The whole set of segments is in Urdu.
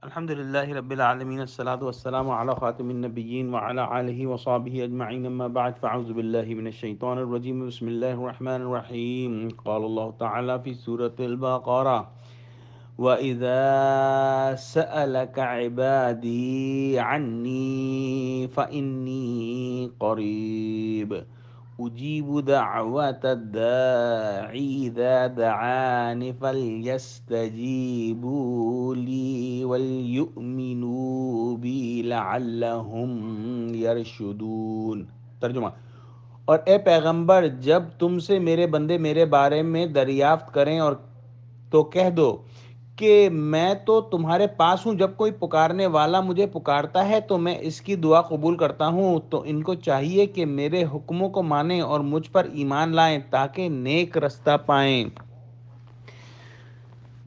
الحمد لله رب العالمين، الصلاة والسلام على خاتم النبيين وعلى آله وصحبه أجمعين، أما بعد فأعوذ بالله من الشيطان الرجيم. بسم الله الرحمن الرحيم. قال الله تعالى في سورة البقرة: وَإِذَا سَأَلَكَ عِبَادِي عَنِّي فَإِنِّي قَرِيبٌ أُجِيبُ دَعْوَةَ الدَّاعِ إِذَا دَعَانِ فَلْيَسْتَجِيبُوا لِي وَلْيُؤْمِنُوا بِي لَعَلَّهُمْ يَرْشُدُونَ۔ ترجمہ: اور اے پیغمبر، جب تم سے میرے بندے میرے بارے میں دریافت کریں اور تو کہہ دو کہ میں تو تمہارے پاس ہوں، جب کوئی پکارنے والا مجھے پکارتا ہے تو میں اس کی دعا قبول کرتا ہوں۔ تو ان کو چاہیے کہ میرے حکموں کو مانیں اور مجھ پر ایمان لائیں تاکہ نیک رستہ پائیں۔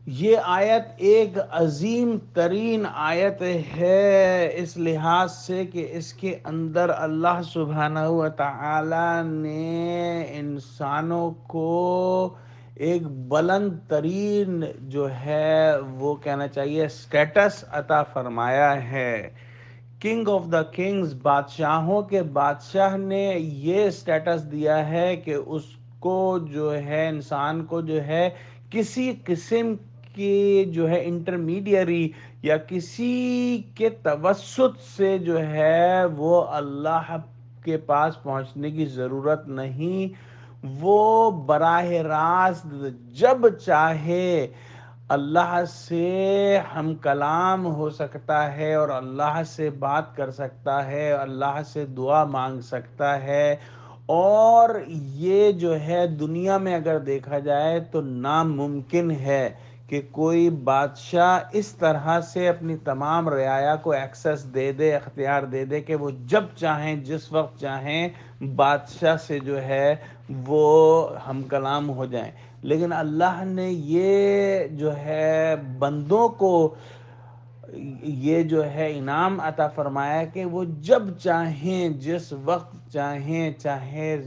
یہ آیت ایک عظیم ترین آیت ہے اس لحاظ سے کہ اس کے اندر اللہ سبحانہ و تعالی نے انسانوں کو ایک بلند ترین جو ہے وہ کہنا چاہیے سٹیٹس عطا فرمایا ہے۔ کنگ آف دا کنگز، بادشاہوں کے بادشاہ نے یہ سٹیٹس دیا ہے کہ اس کو جو ہے انسان کو جو ہے کسی قسم کی جو ہے انٹرمیڈیری یا کسی کے توسط سے جو ہے وہ اللہ کے پاس پہنچنے کی ضرورت نہیں۔ وہ براہ راست جب چاہے اللہ سے ہم کلام ہو سکتا ہے اور اللہ سے بات کر سکتا ہے، اللہ سے دعا مانگ سکتا ہے۔ اور یہ جو ہے دنیا میں اگر دیکھا جائے تو ناممکن ہے کہ کوئی بادشاہ اس طرح سے اپنی تمام رعایا کو ایکسس دے دے، اختیار دے دے کہ وہ جب چاہیں جس وقت چاہیں بادشاہ سے جو ہے وہ ہم کلام ہو جائیں۔ لیکن اللہ نے یہ جو ہے بندوں کو یہ جو ہے انعام عطا فرمایا کہ وہ جب چاہیں جس وقت چاہیں، چاہے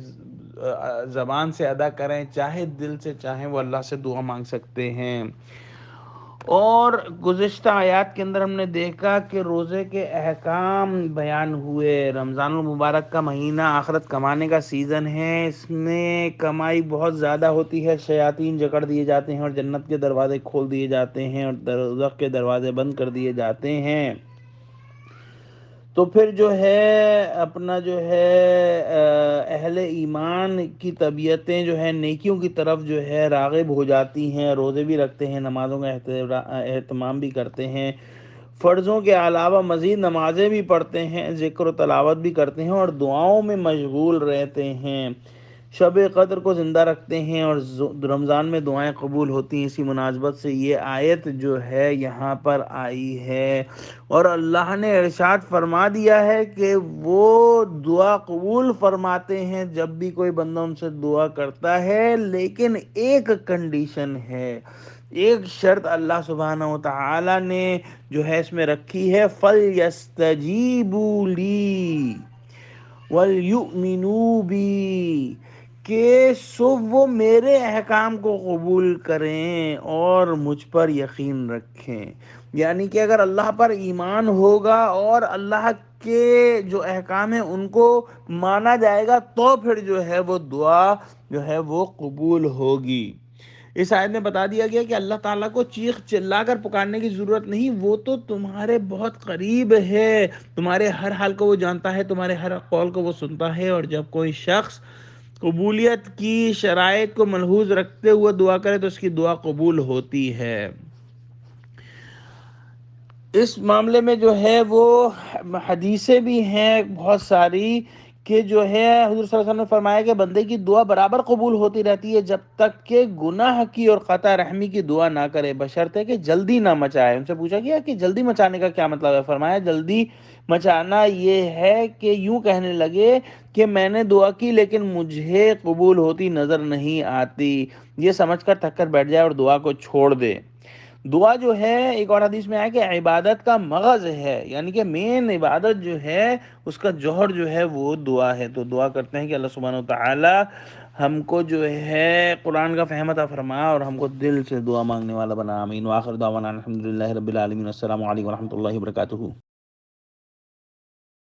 زبان سے ادا کریں چاہے دل سے چاہیں، وہ اللہ سے دعا مانگ سکتے ہیں۔ اور گزشتہ آیات کے اندر ہم نے دیکھا کہ روزے کے احکام بیان ہوئے۔ رمضان المبارک کا مہینہ آخرت کمانے کا سیزن ہے، اس میں کمائی بہت زیادہ ہوتی ہے، شیاطین جکڑ دیے جاتے ہیں اور جنت کے دروازے کھول دیے جاتے ہیں اور دوزخ کے دروازے بند کر دیے جاتے ہیں۔ تو پھر جو ہے اپنا جو ہے اہل ایمان کی طبیعتیں جو ہے نیکیوں کی طرف جو ہے راغب ہو جاتی ہیں، روزے بھی رکھتے ہیں، نمازوں کا اہتمام بھی کرتے ہیں، فرضوں کے علاوہ مزید نمازیں بھی پڑھتے ہیں، ذکر و تلاوت بھی کرتے ہیں اور دعاؤں میں مشغول رہتے ہیں، شب قدر کو زندہ رکھتے ہیں اور رمضان میں دعائیں قبول ہوتی ہیں۔ اسی مناسبت سے یہ آیت جو ہے یہاں پر آئی ہے اور اللہ نے ارشاد فرما دیا ہے کہ وہ دعا قبول فرماتے ہیں جب بھی کوئی بندہ ان سے دعا کرتا ہے، لیکن ایک کنڈیشن ہے، ایک شرط اللہ سبحانہ و تعالی نے جو ہے اس میں رکھی ہے: فَلْيَسْتَجِيبُوا لِي وَلْيُؤْمِنُوا بِي، کہ وہ میرے احکام کو قبول کریں اور مجھ پر یقین رکھیں۔ یعنی کہ اگر اللہ پر ایمان ہوگا اور اللہ کے جو احکام ہیں ان کو مانا جائے گا تو پھر جو ہے وہ دعا جو ہے وہ قبول ہوگی۔ اس آیت میں بتا دیا گیا کہ اللہ تعالیٰ کو چیخ چلا کر پکارنے کی ضرورت نہیں، وہ تو تمہارے بہت قریب ہے، تمہارے ہر حال کو وہ جانتا ہے، تمہارے ہر قول کو وہ سنتا ہے، اور جب کوئی شخص قبولیت کی شرائط کو ملحوظ رکھتے ہوئے دعا کرے تو اس کی دعا قبول ہوتی ہے۔ اس معاملے میں جو ہے وہ حدیثیں بھی ہیں بہت ساری کہ جو ہے حضور صلی اللہ علیہ وسلم نے فرمایا کہ بندے کی دعا برابر قبول ہوتی رہتی ہے جب تک کہ گناہ کی اور قطع رحمی کی دعا نہ کرے، بشرطے کہ جلدی نہ مچائے۔ ان سے پوچھا گیا کہ جلدی مچانے کا کیا مطلب ہے؟ فرمایا جلدی مچانا یہ ہے کہ یوں کہنے لگے کہ میں نے دعا کی لیکن مجھے قبول ہوتی نظر نہیں آتی، یہ سمجھ کر تھک کر بیٹھ جائے اور دعا کو چھوڑ دے۔ دعا جو ہے ایک اور حدیث میں آیا کہ عبادت کا مغز ہے، یعنی کہ مین عبادت جو ہے اس کا جوہر جو ہے وہ دعا ہے۔ تو دعا کرتے ہیں کہ اللہ سبحانہ وتعالی ہم کو جو ہے قرآن کا فہم عطا فرما اور ہم کو دل سے دعا مانگنے والا بنا۔ آمین۔ وآخر دعوانا الحمدللہ رب العالمین۔ السلام علیکم ورحمۃ اللہ وبرکاتہ۔